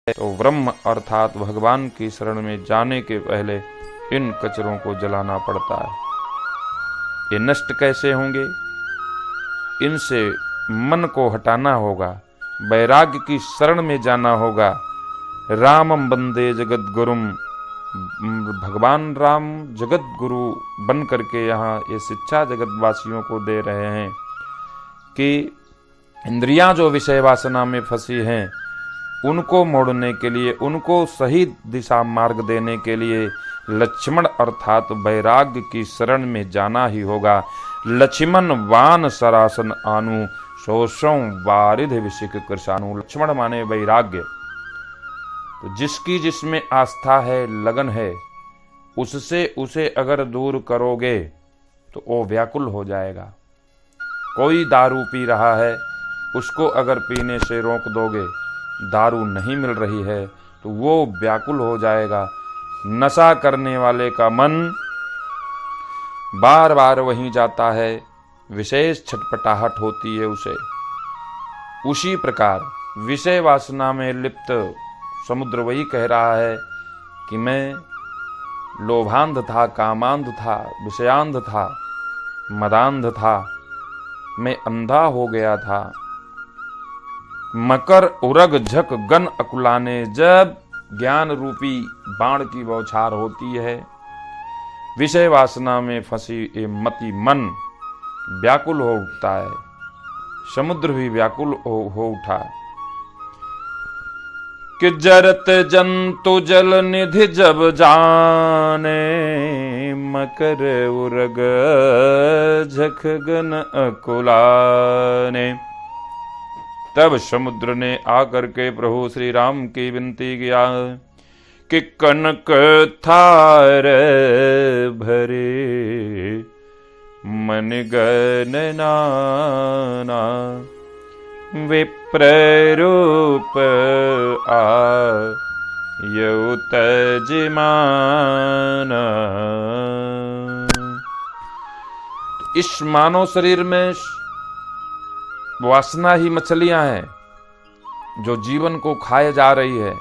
तो ब्रह्म अर्थात भगवान की शरण में जाने के पहले इन कचरों को जलाना पड़ता है। ये नष्ट कैसे होंगे? इनसे मन को हटाना होगा, वैराग्य की शरण में जाना होगा। रामम वंदे जगत गुरुम, भगवान राम जगत गुरु बन करके यहाँ ये शिक्षा जगत वासियों को दे रहे हैं कि इंद्रियां जो विषय वासना में फंसी हैं उनको मोड़ने के लिए, उनको सही दिशा मार्ग देने के लिए लक्ष्मण अर्थात वैराग्य की शरण में जाना ही होगा। लक्ष्मण वान सरासन आनु, शोषों वारिध विशिक कृषाणु। लक्ष्मण माने वैराग्य। तो जिसकी जिसमें आस्था है, लगन है, उससे उसे अगर दूर करोगे तो वो व्याकुल हो जाएगा। कोई दारू पी रहा है, उसको अगर पीने से रोक दोगे, दारू नहीं मिल रही है तो वो व्याकुल हो जाएगा। नशा करने वाले का मन बार बार वहीं जाता है, विशेष छटपटाहट होती है उसे। उसी प्रकार विषय वासना में लिप्त समुद्र वही कह रहा है कि मैं लोभांध था, कामांध था, विषयांध था, मदांध था, मैं अंधा हो गया था। मकर उरग झक गन अकुलाने, जब ज्ञान रूपी बाण की बौछार होती है, विषय वासना में फंसी ये मति मन व्याकुल हो उठता है। समुद्र भी व्याकुल हो उठा कि जरत जंतु जल निधि जब जाने, मकर उरग झक गन अकुलाने। तब समुद्र ने आकर के प्रभु श्री राम की विनती किया कि कनक थार भरे मन गन नाना, विप्र रूप आयु तजमाना। इस मानव शरीर में वासना ही मछलियां हैं जो जीवन को खाए जा रही है।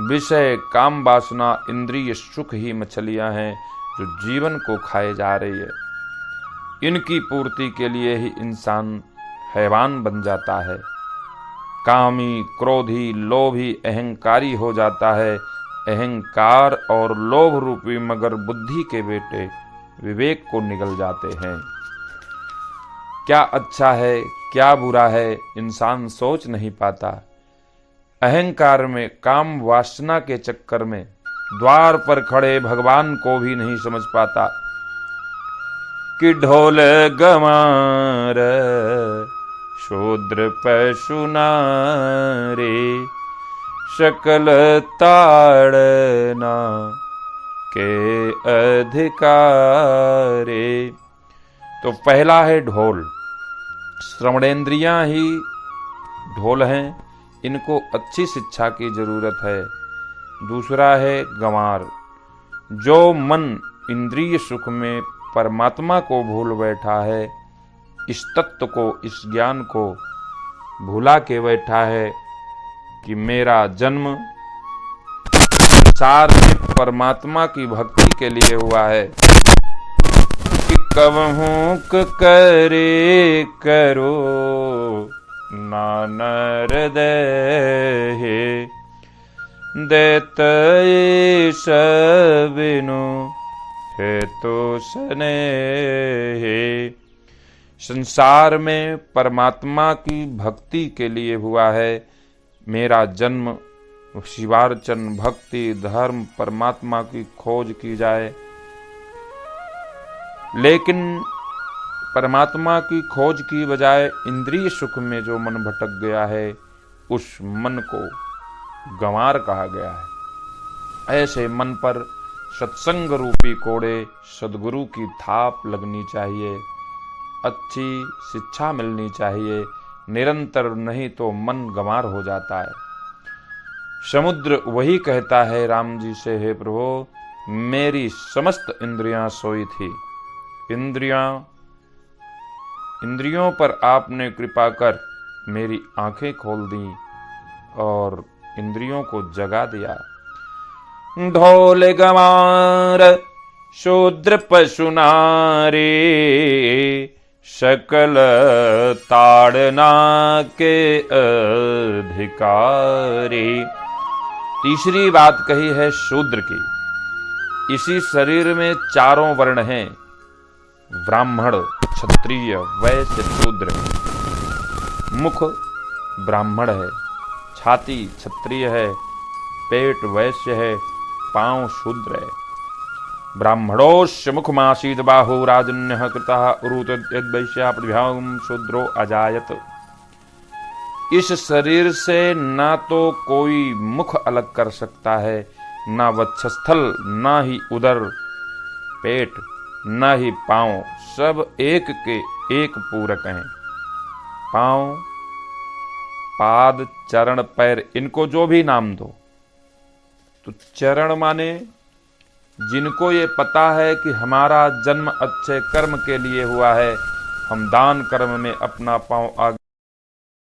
विषय काम वासना इंद्रिय सुख ही मछलियां हैं जो जीवन को खाए जा रही है। इनकी पूर्ति के लिए ही इंसान हैवान बन जाता है, कामी, क्रोधी, लोभी, अहंकारी हो जाता है। अहंकार और लोभ रूपी मगर बुद्धि के बेटे विवेक को निगल जाते हैं। क्या अच्छा है, क्या बुरा है, इंसान सोच नहीं पाता। अहंकार में, काम वासना के चक्कर में द्वार पर खड़े भगवान को भी नहीं समझ पाता कि ढोल गमार शूद्र पशु नारे, शकल ताड़ना के अधिकारे। तो पहला है ढोल। श्रवणेन्द्रियां ही ढोल हैं, इनको अच्छी शिक्षा की जरूरत है। दूसरा है गंवार, जो मन इंद्रिय सुख में परमात्मा को भूल बैठा है, इस तत्व को, इस ज्ञान को भूला के बैठा है कि मेरा जन्म संसार में परमात्मा की भक्ति के लिए हुआ है। कि कबहू करे करो नानर दे, देत बिनु है तो सने। संसार में परमात्मा की भक्ति के लिए हुआ है मेरा जन्म। शिवार्चन, भक्ति, धर्म, परमात्मा की खोज की जाए। लेकिन परमात्मा की खोज की बजाय इंद्रिय सुख में जो मन भटक गया है, उस मन को गंवार कहा गया है। ऐसे मन पर सत्संग रूपी कोड़े, सद्गुरु की थाप लगनी चाहिए, अच्छी शिक्षा मिलनी चाहिए निरंतर, नहीं तो मन गंवार हो जाता है। समुद्र वही कहता है राम जी से, हे प्रभु मेरी समस्त इंद्रियां सोई थी, इंद्रियों पर आपने कृपा कर मेरी आंखें खोल दी और इंद्रियों को जगा दिया। ढोल गंवार शूद्र पशु नारी, सकल ताड़ना के अधिकारी। तीसरी बात कही है शूद्र की। इसी शरीर में चारों वर्ण हैं, ब्राह्मण, क्षत्रिय, वैश्य, शूद्र। मुख ब्राह्मण है, छाती क्षत्रिय है, पेट वैश्य है, पांव शूद्र है। ब्राह्मणोस्य मुखमासीद बाहु राजन्यः कृतः उरुत यद्वैश्यापद्भ्याम शूद्रो अजायत। इस शरीर से ना तो कोई मुख अलग कर सकता है, ना वक्षस्थल, ना ही उदर, पेट, ना ही पांव, सब एक के एक पूरक हैं। पांव, पाद, चरण, पैर, इनको जो भी नाम दो, तो चरण माने जिनको ये पता है कि हमारा जन्म अच्छे कर्म के लिए हुआ है, हम दान कर्म में अपना पांव आगे